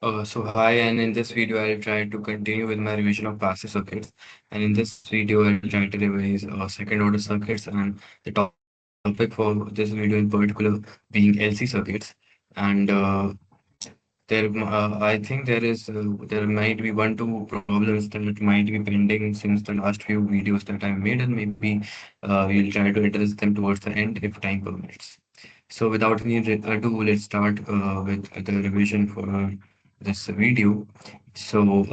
So hi, and in this video I'll try to continue with my revision of passive circuits. And in this video I'll try to revise second order circuits, and the topic for this video in particular being LC circuits. And I think there might be one two problems that might be pending since the last few videos that I've made, and maybe we'll try to address them towards the end if time permits. So without any ado, let's start with the revision for this video. So,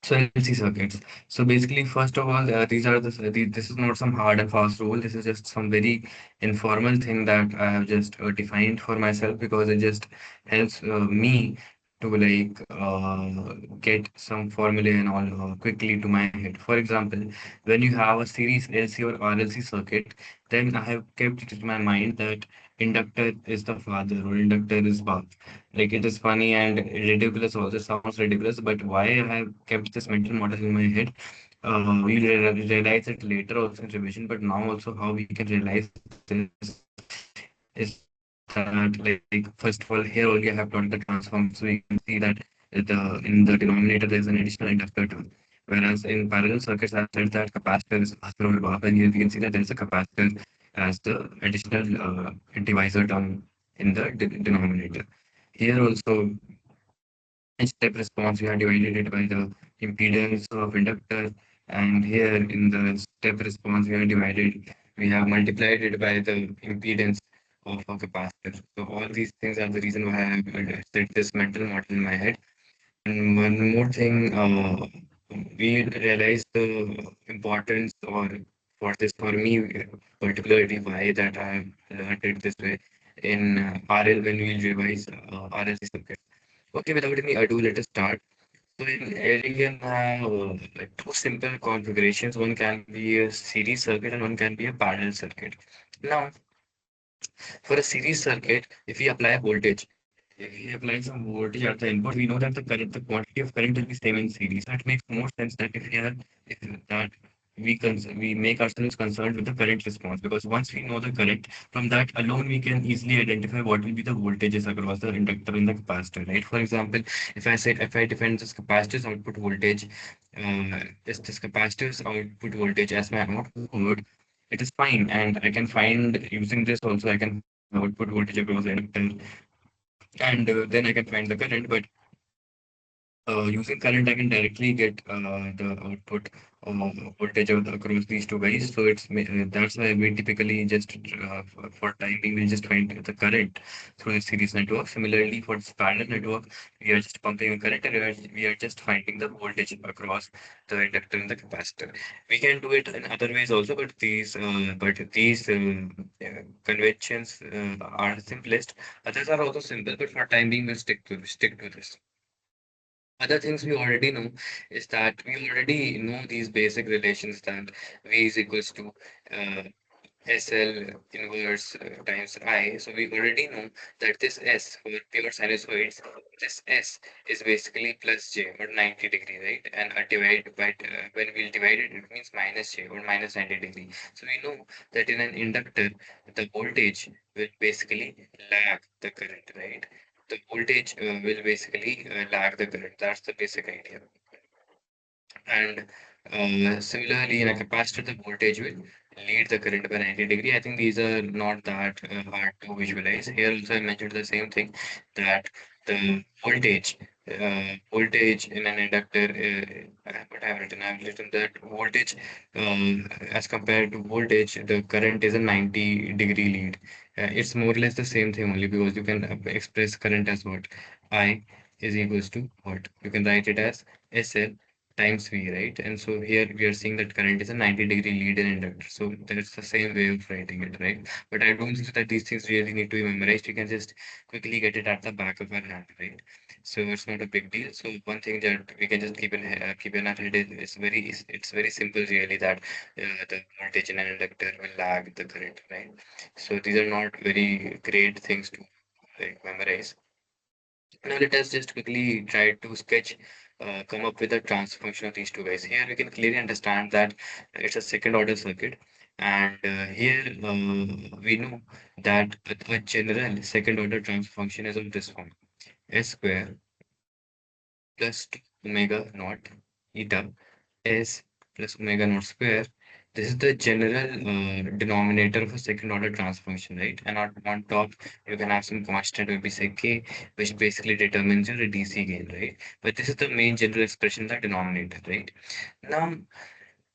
so LC circuits. So basically, first of all, this is not some hard and fast rule. This is just some very informal thing that I have just defined for myself because it just helps me to get some formula and all quickly to my head. For example, when you have a series LC or RLC circuit, then I have kept it in my mind that inductor is the father or inductor is Bap. Like it is funny and ridiculous also, sounds ridiculous, but why I have kept this mental model in my head, realize it later also in revision, but now also how we can realize this is that, like, first of all, here only I have plotted the transform, so we can see that in the denominator there is an additional inductor term. Whereas in parallel circuits, I've said that capacitor is father or Bap, and here we can see that there is a capacitor as the additional divisor term in the denominator. Here also, in step response, we have divided it by the impedance of inductor, and here in the step response, we have multiplied it by the impedance of a capacitor. So all these things are the reason why I have set this mental model in my head. And one more thing, we realized the importance or for me particularly why that I have learned it this way in RL when we revise RLC circuit. Okay, without any ado, let us start. So in L, you can have like two simple configurations. One can be a series circuit and one can be a parallel circuit. Now, for a series circuit, if we apply voltage, if we apply some voltage at the input, we know that the quantity of current will be same in series. So it makes more sense that if that we make ourselves concerned with the current response, because once we know the current, from that alone we can easily identify what will be the voltages across the inductor and the capacitor, right? For example, if I define this capacitor's output voltage, this capacitor's output voltage as my output, it is fine, and I can find using this also I can find the output voltage across the inductor, and then I can find the current. But using current, I can directly get the output voltage across these two guys. So that's why we typically just for timing we'll just find the current through the series network. Similarly, for this parallel network, we are just pumping a current and we are just finding the voltage across the inductor and the capacitor. We can do it in other ways also, but these conventions are simplest. Others are also simple, but for time being, we'll stick to this. Other things we already know is that we already know these basic relations that V is equals to uh, SL inverse times I. So we already know that this S for pure sinusoids, this S is basically plus J or 90 degree, right? And when we'll divide it, it means minus J or minus 90 degree. So we know that in an inductor, the voltage will basically lag the current, right? The voltage will basically lag the current. That's the basic idea. And similarly, in a capacitor, the voltage will lead the current by 90 degree. I think these are not that hard to visualize. Here also I mentioned the same thing, that the voltage in an inductor, what I've written that voltage as compared to voltage, the current is a 90-degree lead. It's more or less the same thing only because you can express current as what? I is equals to what? You can write it as SL times V, right? And so here we are seeing that current is a 90-degree lead in inductor. So that's the same way of writing it, right? But I don't think that these things really need to be memorized. You can just quickly get it at the back of our hand, right? So it's not a big deal. So one thing that we can just keep in our head is it's very simple really, that the voltage in an inductor will lag the current, right? So these are not very great things to memorize. Now let us just quickly try to come up with a transfer function of these two guys. Here we can clearly understand that it's a second order circuit, and here we know that a general second order transfer function is of this form. S square plus 2 omega naught eta S plus omega naught square. This is the general denominator of a second order transformation, right? And on top, you can have some constant, maybe say k, which basically determines your DC gain, right? But this is the main general expression, the denominator, right? Now,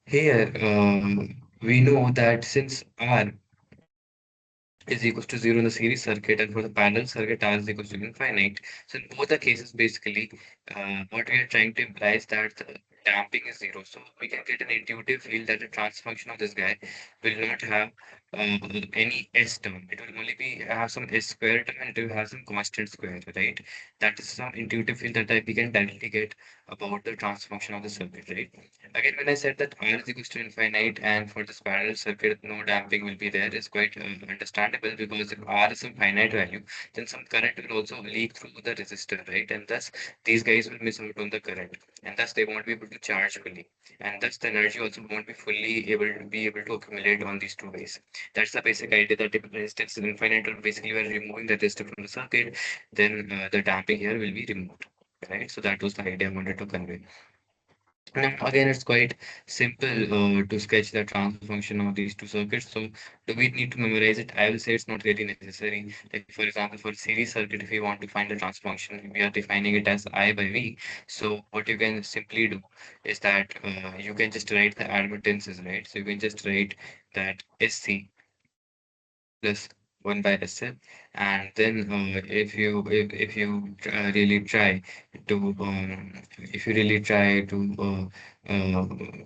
here, we know that since R is equals to 0 in the series circuit, and for the parallel circuit, R is equals to infinite. So in both the cases, basically, what we are trying to imply is that the damping is 0. So we can get an intuitive feel that the transfer function of this guy will not have any S term. It will only be have some S square term, and it will have some constant square, right? That is some intuitive feel that we can directly get about the transfer function of the circuit, right? Again, when I said that R is equals to infinite and for this parallel circuit, no damping will be there is quite understandable, because if R is some finite value, then some current will also leak through the resistor, right? And thus these guys will miss out on the current, and thus they won't be able to charge fully. And thus the energy also won't be fully able to accumulate on these two ways. That's the basic idea, that if resistance is infinite, or basically we're removing the resistor from the circuit, then the damping here will be removed. Right, so that was the idea I wanted to convey. Now, again, it's quite simple to sketch the transfer function of these two circuits. So, do we need to memorize it? I will say it's not really necessary. Like, for example, for a series circuit, if you want to find the transfer function, we are defining it as I by V. So, what you can simply do is that you can just write the admittances, right? So, you can just write that SC plus 1 by SL, and then if you really try to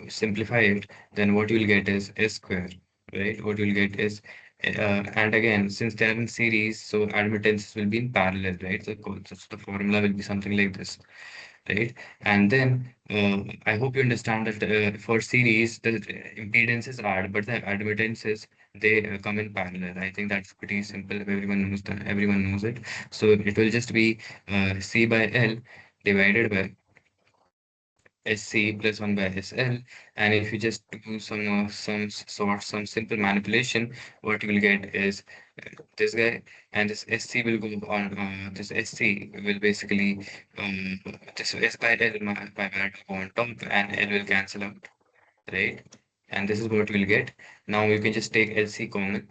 simplify it, then what you'll get is S square, right? What you'll get is and again, since they are in series, so admittances will be in parallel, right? So the formula will be something like this, right? And then I hope you understand that for series, the impedances are, but the admittances, they come in parallel. I think that's pretty simple. Everyone knows that. Everyone knows it. So it will just be C by L divided by SC plus 1 by SL. And if you just do some simple manipulation, what you will get is this guy, and this SC will go on, this SC will basically, um, this S by L by that go on top, and L will cancel out, right? And this is what you will get. Now you can just take LC common,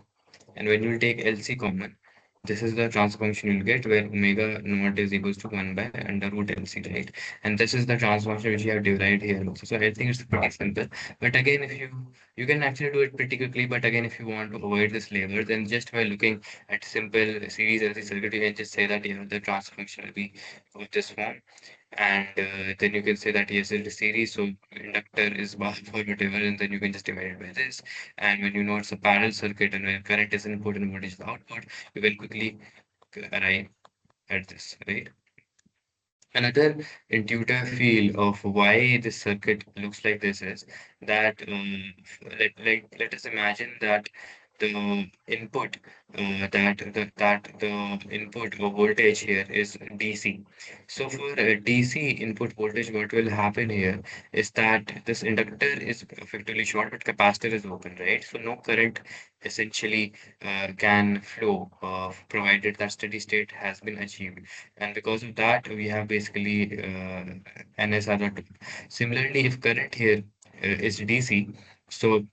and when you take LC common, this is the transfer function you'll get, where omega naught is equals to 1 by under root LC, right? And this is the transfer function which you have derived here also. So I think it's pretty simple. But again, if you can actually do it pretty quickly, but again, if you want to avoid this labor, then just by looking at simple series LC circuit, you can just say that, the transfer function will be of this form. And then you can say that yes, it is series, so inductor is bar for whatever, and then you can just divide it by this. And when you know it's a parallel circuit, and when current is input and voltage is output, you can quickly arrive at this, right? Another intuitive feel of why this circuit looks like this is that, let us imagine that the input the input voltage here is DC. So for DC input voltage, what will happen here is that this inductor is effectively short, but capacitor is open, right? So no current essentially can flow, provided that steady state has been achieved. And because of that, we have basically NS as a top. Similarly, if current here is DC, so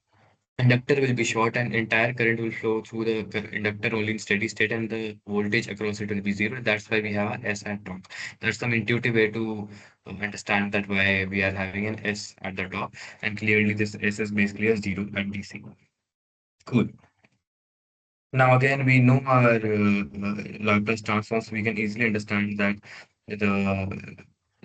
inductor will be short, and entire current will flow through the inductor only in steady state, and the voltage across it will be zero. That's why we have an S at top. That's some intuitive way to understand that why we are having an S at the top, and clearly this S is basically a zero at DC. Cool. Now again, we know our Laplace transforms. We can easily understand that the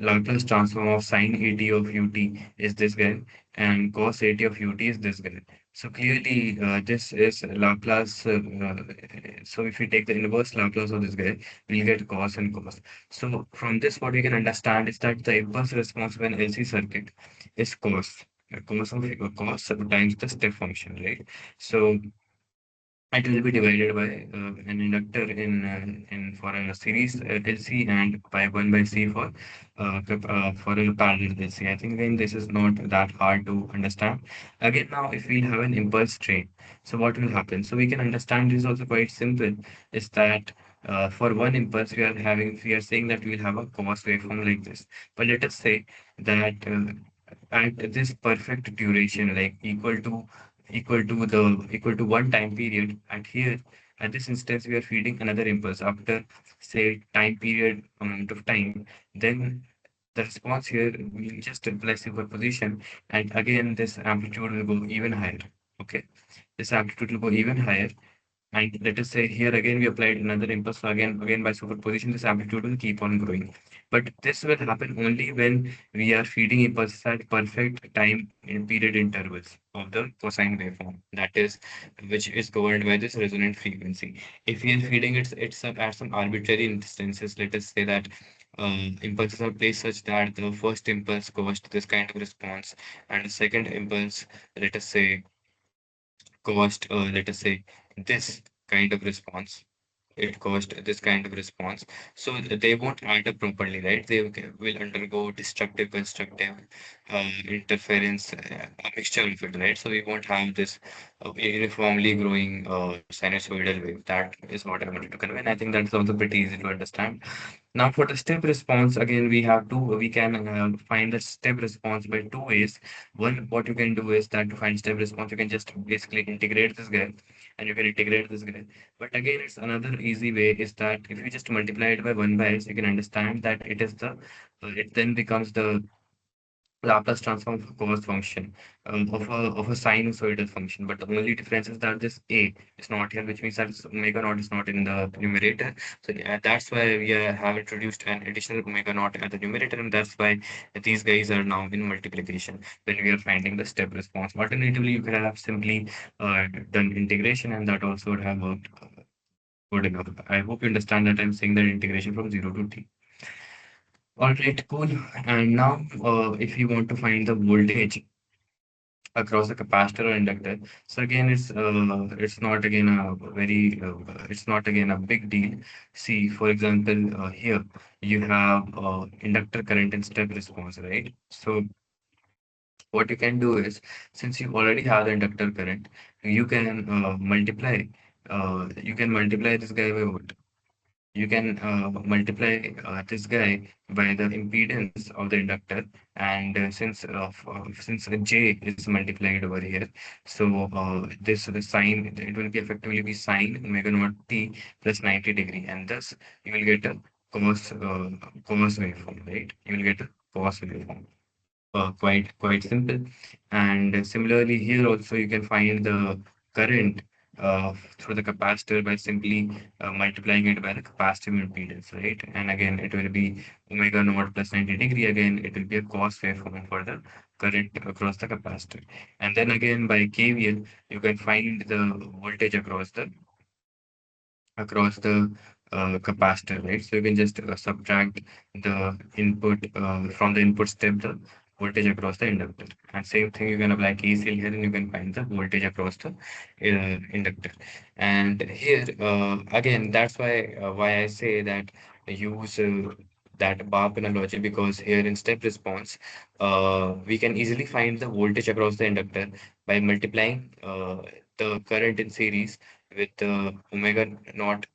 Laplace transform of sine 80 of ut is this guy, and cos 80 of ut is this guy. So clearly, this is Laplace. So if we take the inverse Laplace of this guy, we'll get cos and cos. So from this, what we can understand is that the impulse response of an LC circuit is cos. Cos of cos times the step function, right? So it will be divided by an inductor in for a series LC and by 1 by C for a parallel LC. I think again this is not that hard to understand. Again, now if we have an impulse train, so what will happen? So we can understand this also quite simple. Is that for one impulse we are saying that we will have a cos waveform like this. But let us say that at this perfect duration, like equal to one time period, and here at this instance we are feeding another impulse after say time period amount of time, then the response here will just apply superposition, and again this amplitude will go even higher. Okay, this amplitude will go even higher, and let us say here again we applied another impulse. So again by superposition, this amplitude will keep on growing. But this will happen only when we are feeding impulses at perfect time in period intervals of the cosine waveform. That is, which is governed by this resonant frequency. If we are feeding it's at some arbitrary instances, let us say that impulses are placed such that the first impulse caused this kind of response, and the second impulse, let us say, caused, let us say, this kind of response. It caused this kind of response. So they won't add up properly, right? Will undergo destructive, constructive interference, a mixture of it, right? So we won't have this uniformly growing sinusoidal wave. That is what I wanted to convey. And I think that's also pretty easy to understand. Now, for the step response, again, we can find the step response by two ways. One, what you can do is that to find step response, you can just basically integrate this guy, and you can integrate this guy. But again, it's another easy way is that if you just multiply it by 1 by s, you can understand that it then becomes the Laplace transform of a cos function of a sinusoidal function. But the only difference is that this a is not here, which means that omega naught is not in the numerator. So yeah, that's why we have introduced an additional omega naught at the numerator, and that's why these guys are now in multiplication when we are finding the step response. Alternatively, you could have simply done integration, and that also would have worked good enough. I hope you understand that I'm saying that integration from 0 to t. All right, cool. And now, if you want to find the voltage across the capacitor or inductor, so again, it's not again a very it's not again a big deal. See, for example, here you have inductor current and step response, right? So what you can do is, since you already have the inductor current, you can multiply this guy by what? You can multiply this guy by the impedance of the inductor, and since j is multiplied over here, so this the sine it will be effectively be sine omega naught t plus 90 degree, and thus you will get a cos waveform, right? You will get a cos waveform. Quite simple. And similarly, here also you can find the current through the capacitor by simply multiplying it by the capacitive impedance, right? And again, it will be omega naught plus 90 degree. Again, it will be a cos waveform for the current across the capacitor. And then again, by KVL, you can find the voltage across the capacitor, right? So you can just subtract the input from the input step, the voltage across the inductor. And same thing, you can apply KCL here and you can find the voltage across the inductor. And here, again, that's why I say that use that bar analogy, because here in step response, we can easily find the voltage across the inductor by multiplying the current in series with omega naught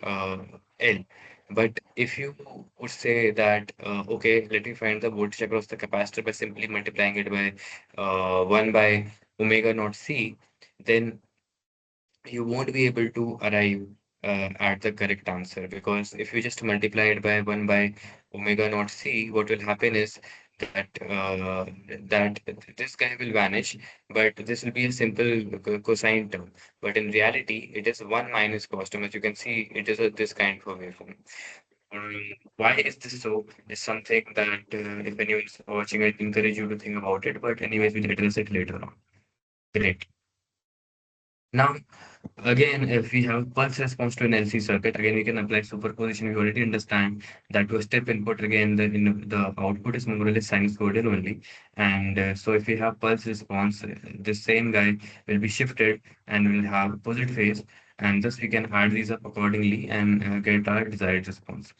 L. But if you would say that, okay, let me find the voltage across the capacitor by simply multiplying it by 1 by omega naught C, then you won't be able to arrive at the correct answer, because if you just multiply it by 1 by omega naught C, what will happen is that that this guy will vanish, but this will be a simple cosine term. But in reality, it is 1 minus cos term. As you can see, it is this kind of waveform. Why is this so? Is something that if anyone is watching, I encourage you to think about it. But anyways, we'll address it later on. Great. Now, again, if we have pulse response to an LC circuit, again, we can apply superposition. We already understand that to a step input, again, the output is more or less sinusoidal only. And so if we have pulse response, the same guy will be shifted and will have opposite phase. and thus we can add these up accordingly and get our desired response.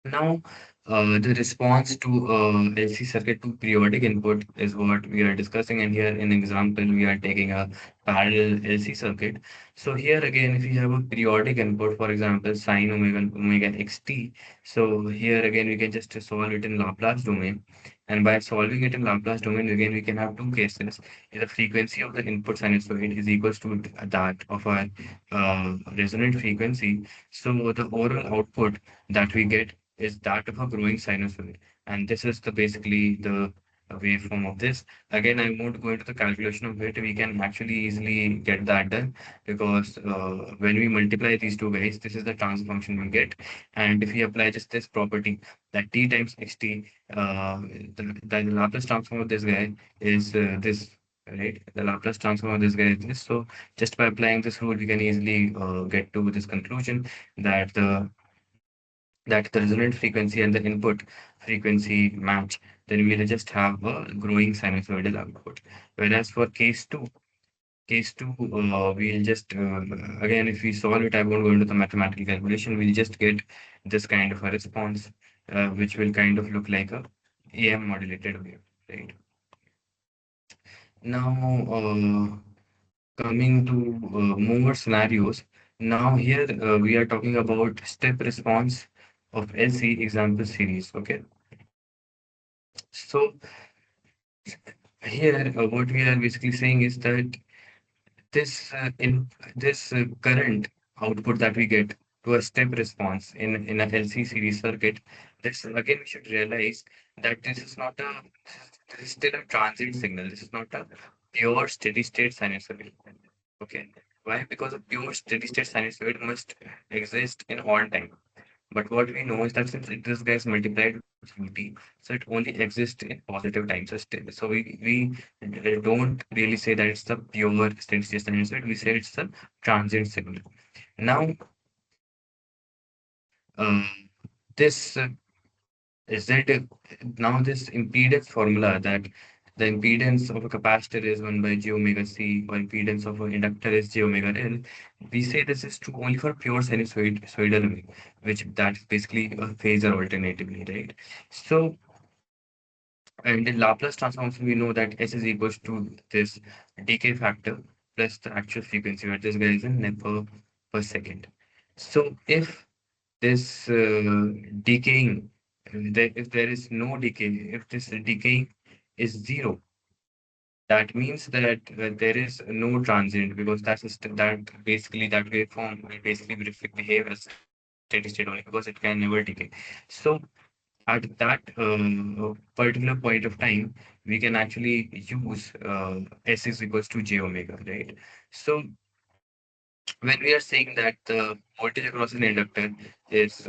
Now, the response to LC circuit to periodic input is what we are discussing, and here in example we are taking a parallel LC circuit. So here again, if you have a periodic input, for example, sine omega xt, so here again we can just solve it in Laplace domain, and by solving it in Laplace domain, again we can have two cases. The frequency of the input sinusoid is equals to that of our resonant frequency. So the overall output that we get is that of a growing sinusoid. And this is the basically the waveform of this. Again, I won't go into the calculation of it. We can actually easily get that done because when we multiply these two guys, this is the transfer function we get. And if we apply just this property, that t times xt, the Laplace transform of this guy is this. Right, the Laplace transform of this guy is this. So just by applying this rule, we can easily get to this conclusion that the resonant frequency and the input frequency match, then we'll just have a growing sinusoidal output. Whereas for case two, we'll just again, if we solve it, I won't go into the mathematical calculation. We'll just get this kind of a response, which will kind of look like a AM modulated wave, right? Now, coming to more scenarios. Now here we are talking about step response of LC example series. Okay, so here what we are basically saying is that in this current output that we get to a step response in a LC series circuit, this again we should realize that this is still a transient signal. This is not a pure steady state sinusoid. Okay. Why? Because a pure steady state sinusoid must exist in all time. But what we know is that since this gets multiplied with UT, so it only exists in positive time. So we don't really say that it's the pure steady state sinusoid. We say it's a transient signal. Now, uh, this is that now this impedance formula that the impedance of a capacitor is 1 by j omega c or impedance of an inductor is j omega l. We say this is true only for pure sinusoidal wave, which that is basically a phasor alternatively, right? So, and in Laplace transformation, we know that S is equals to this decay factor plus the actual frequency, where this guy is in Nep per second. So if this decaying, if there is no decay, if this decaying is zero, that means that there is no transient because that basically that waveform will basically behave as steady state only because it can never decay. So at that particular point of time, we can actually use S is equals to j omega, right? So when we are saying that the voltage across an inductor is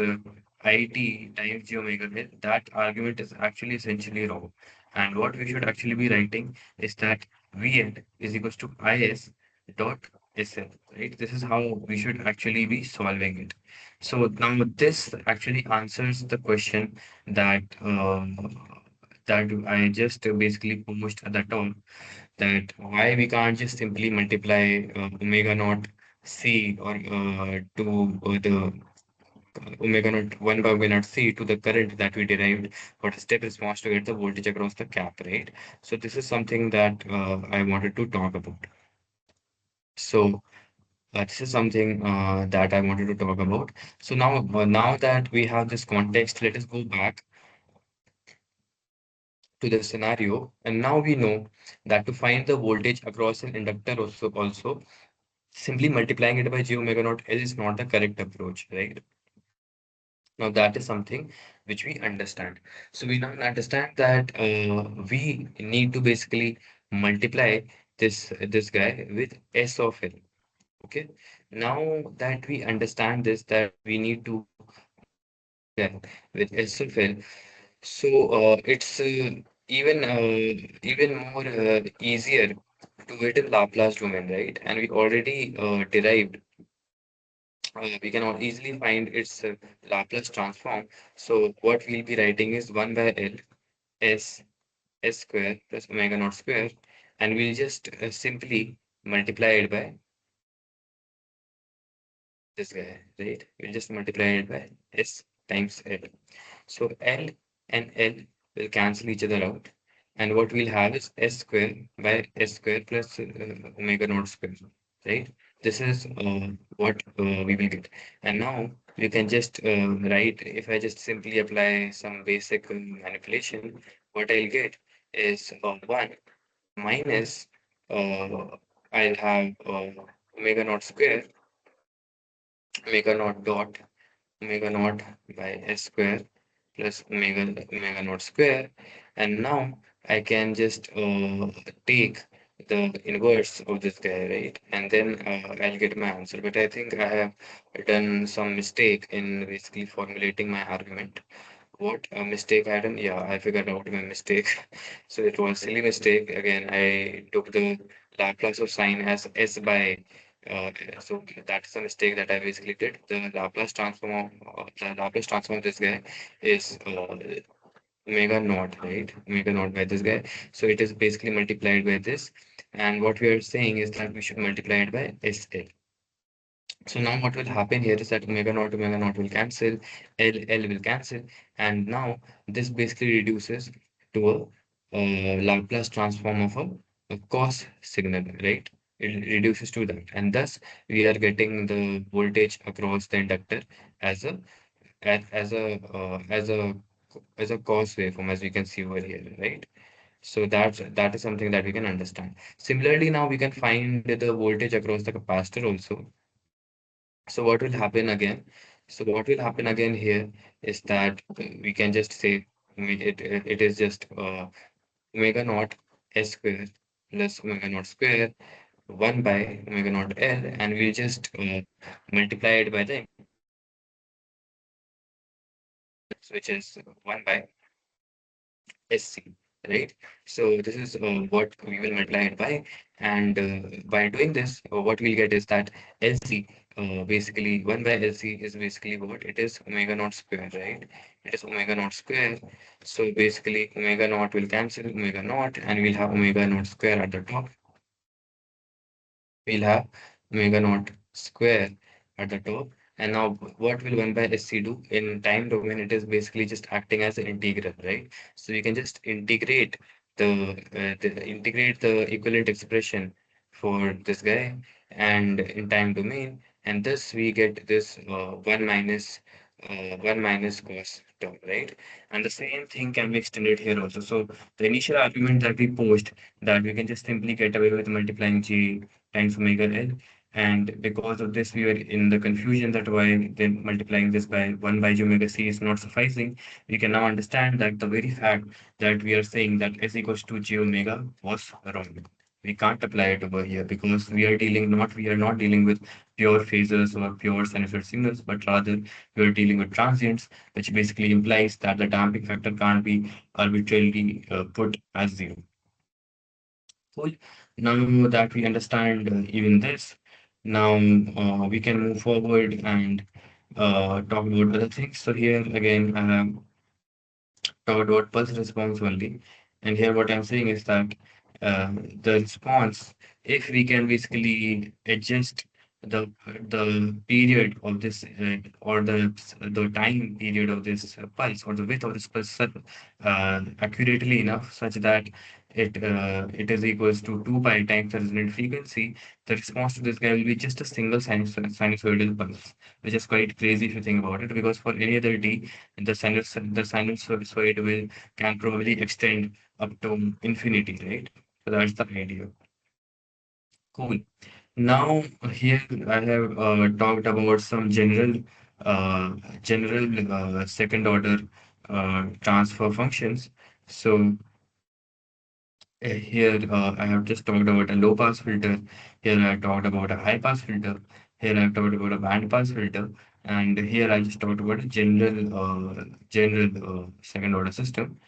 IT times j omega L, that argument is actually essentially wrong. And what we should actually be writing is that Vn is equals to Is dot Sl, right? This is how we should actually be solving it. So now this actually answers the question that that I just basically posed at the top, that why we can't just simply multiply omega naught c or to the omega naught 1 by omega naught c to the current that we derived for the step response to get the voltage across the cap, right? So this is something that I wanted to talk about. So this is something that I wanted to talk about. So now that we have this context, let us go back to the scenario, and now we know that to find the voltage across an inductor also simply multiplying it by j omega naught L is not the correct approach, right? Now that is something which we understand. So we now understand that we need to basically multiply this guy with S of L. Okay. Now that we understand this, that we need to multiply this guy with S of L. So it's even more easier to do it in Laplace domain, right? And we already derived we can all easily find its Laplace transform. So what we'll be writing is 1 by L S S square plus omega naught square, and we'll just simply multiply it by this guy, right? We just multiply it by S times L. So L and L will cancel each other out. And what we'll have is S square by S square plus omega naught square, right? This is what we will get. And now we can just write, if I just simply apply some basic manipulation, what I'll get is 1 minus, uh, I'll have omega naught square, omega naught dot omega naught by s square plus omega naught square. And now I can just take the inverse of this guy, right? And then I'll get my answer. But I think I have done some mistake in basically formulating my argument. What a mistake I done? Yeah, I figured out my mistake. So it was silly mistake. Again, I took the Laplace of sine as s by. So that's the mistake that I basically did. The Laplace transform of this guy is omega naught, right? Omega naught by this guy. So it is basically multiplied by this. And what we are saying is that we should multiply it by SL. So now what will happen here is that omega naught will cancel, L will cancel, and now this basically reduces to a Laplace transform of a cos signal, right? It reduces to that, and thus we are getting the voltage across the inductor as a as a cos waveform, as we can see over here, right? So that is something that we can understand. Similarly, now we can find the voltage across the capacitor also. So what will happen again? So what will happen again here is that we can just say it is just omega naught s square plus omega naught square 1 by omega naught L, and we'll just multiply it by the which is 1 by SC, right? So this is what we will multiply it by, and by doing this, what we'll get is that LC, basically 1 by LC is basically what it is, omega naught square, right? It is omega naught square. So basically omega naught will cancel omega naught, and we'll have omega naught square at the top. We'll have omega naught square at the top. And now what will 1 by SC do? In time domain, it is basically just acting as an integral, right? So you can just integrate the equivalent expression for this guy and in time domain, and thus we get this 1 minus cos term, right? And the same thing can be extended here also. So the initial argument that we posed, that we can just simply get away with multiplying G times omega L. And because of this, we were in the confusion that why then multiplying this by 1 by j omega c is not sufficing. We can now understand that the very fact that we are saying that s equals to j omega was wrong. We can't apply it over here because we are not dealing with pure phasors or pure sinusoid signals, but rather we are dealing with transients, which basically implies that the damping factor can't be arbitrarily put as zero. Cool. Now that we understand even this, now we can move forward and talk about other things. So here again, I have talked about pulse response only. And here what I'm saying is that the response, if we can basically adjust the period of this or the time period of this pulse or the width of this pulse accurately enough such that it is equals to 2 pi times the resonant frequency, the response to this guy will be just a single sinusoidal pulse, which is quite crazy if you think about it, because for any other D, the sinusoid will can probably extend up to infinity, right? So that's the idea. Cool. Now here I have talked about some general second order transfer functions. So here I have just talked about a low pass filter. Here I talked about a high pass filter. Here I've talked about a band pass filter. And here I just talked about a general second order system.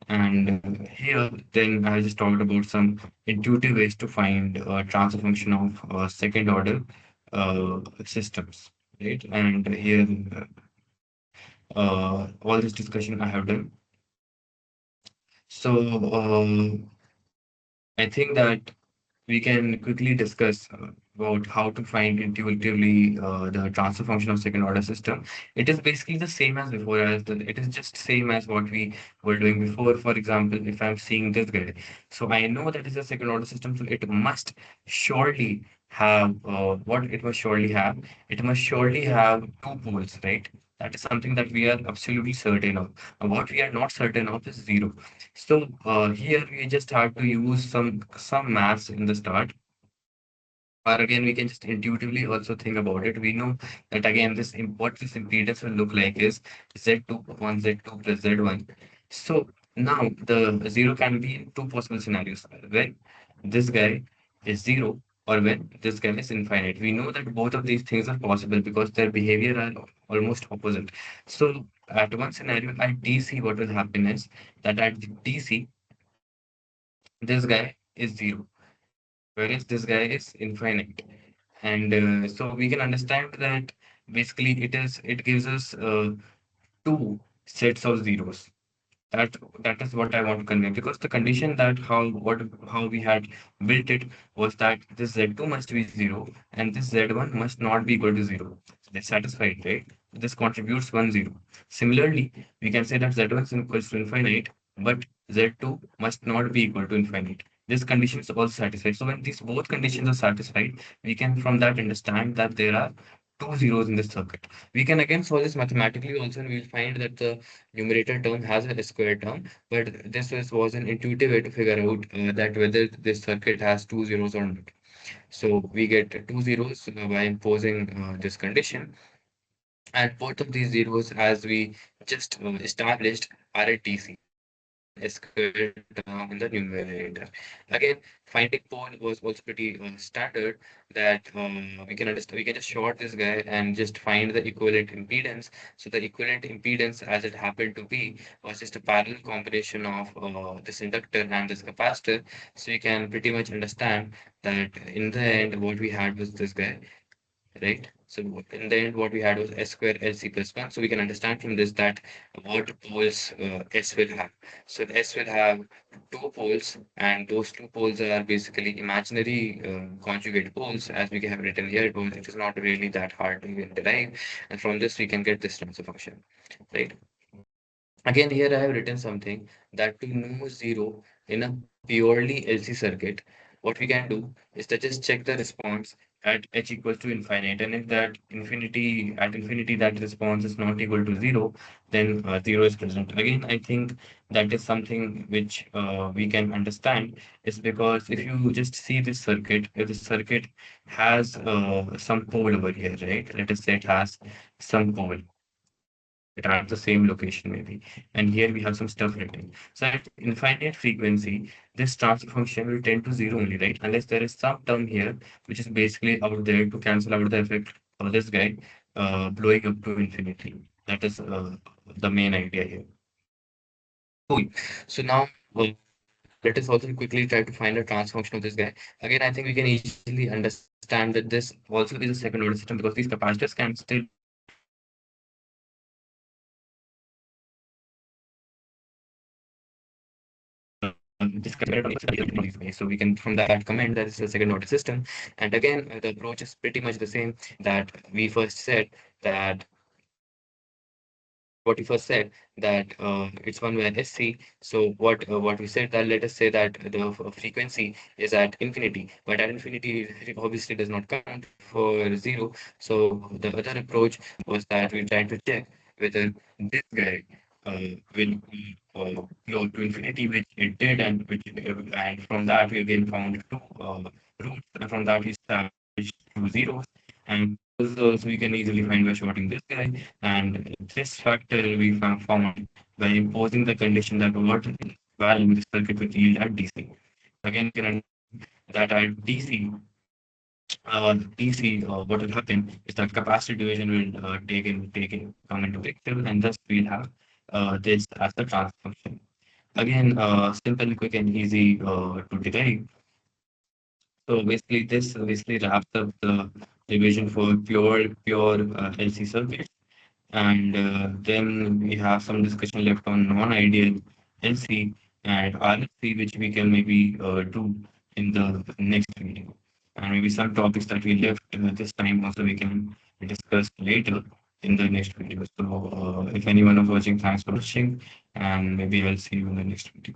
And here then I just talked about some intuitive ways to find transfer function of second order systems, right? And here all this discussion I have done. So I think that we can quickly discuss. about how to find intuitively the transfer function of second order system, it is basically the same as before. It is just same as what we were doing before. For example, if I'm seeing this guy, so I know that is a second order system, so it must surely have what it must surely have. It must surely have two poles, right? That is something that we are absolutely certain of. What we are not certain of is zero. So here we just have to use some maths in the start, or again, we can just intuitively also think about it. We know that again, what this impedance will look like is Z2 upon Z2 plus Z1. So now the zero can be in two possible scenarios: when this guy is zero or when this guy is infinite. We know that both of these things are possible because their behavior are almost opposite. So at one scenario, at DC, what will happen is that at DC, this guy is zero, whereas this guy is infinite. And so we can understand that basically it gives us two sets of zeros. That that is what I want to convey, because the condition that how we had built it was that this Z2 must be zero and this Z1 must not be equal to zero. So that's satisfied, right? This contributes 1 0. Similarly, we can say that Z1 is equals to infinite, but Z2 must not be equal to infinite. This condition is also satisfied. So when these both conditions are satisfied, we can from that understand that there are two zeros in this circuit. We can again solve this mathematically also, and we'll find that the numerator term has a square term, but was an intuitive way to figure out that whether this circuit has two zeros or not. So we get two zeros by imposing this condition, and both of these zeros, as we just established, are at DC. There is a square term in the numerator. Again, finding pole was also pretty standard, that we can understand. We can just short this guy and just find the equivalent impedance. So the equivalent impedance, as it happened to be, was just a parallel combination of this inductor and this capacitor. So you can pretty much understand that in the end, what we had was this guy, right? So in the end, what we had was S square LC plus 1. So we can understand from this that what poles S will have. So the S will have two poles, and those two poles are basically imaginary conjugate poles, as we have written here. It is not really that hard to even derive. And from this, we can get this transfer function, right? Again, here I have written something that to know zero in a purely LC circuit, what we can do is to just check the response at h equals to infinite. And if that infinity, at infinity, that response is not equal to zero, then zero is present. Again, I think that is something which we can understand, is because if you just see this circuit, if the circuit has some pole over here, right? Let us say it has some pole at the same location maybe. And here we have some stuff written. So at infinite frequency, this transfer function will tend to zero only, right? Unless there is some term here, which is basically out there to cancel out the effect of this guy blowing up to infinity. That is the main idea here. Cool. So now let us also quickly try to find a transfer function of this guy. Again, I think we can easily understand that this also is a second order system, because these capacitors can still this so we can from that comment that is a second order system. And again, the approach is pretty much the same that we first said, that what we first said, that it's one way SC. So what we said, that let us say that the frequency is at infinity, but at infinity it obviously does not count for zero. So the other approach was that we tried to check whether this guy will go to infinity, which it did, and from that we again found two roots, and from that we established two zeros, and so we can easily find by shorting this guy. And this factor we found by imposing the condition that what value the circuit will yield at DC. Again, you can understand that at DC, what will happen is that capacitor division will come into picture, and thus we'll have this as the transfer function. Again, simple, quick, and easy to derive. So basically, this basically wraps up the division for pure LC circuit. And then we have some discussion left on non-ideal LC and RLC, which we can maybe do in the next video. And we maybe some topics that we left this time also we can discuss later in the next video. So if anyone is watching, thanks for watching, and maybe I'll see you in the next video.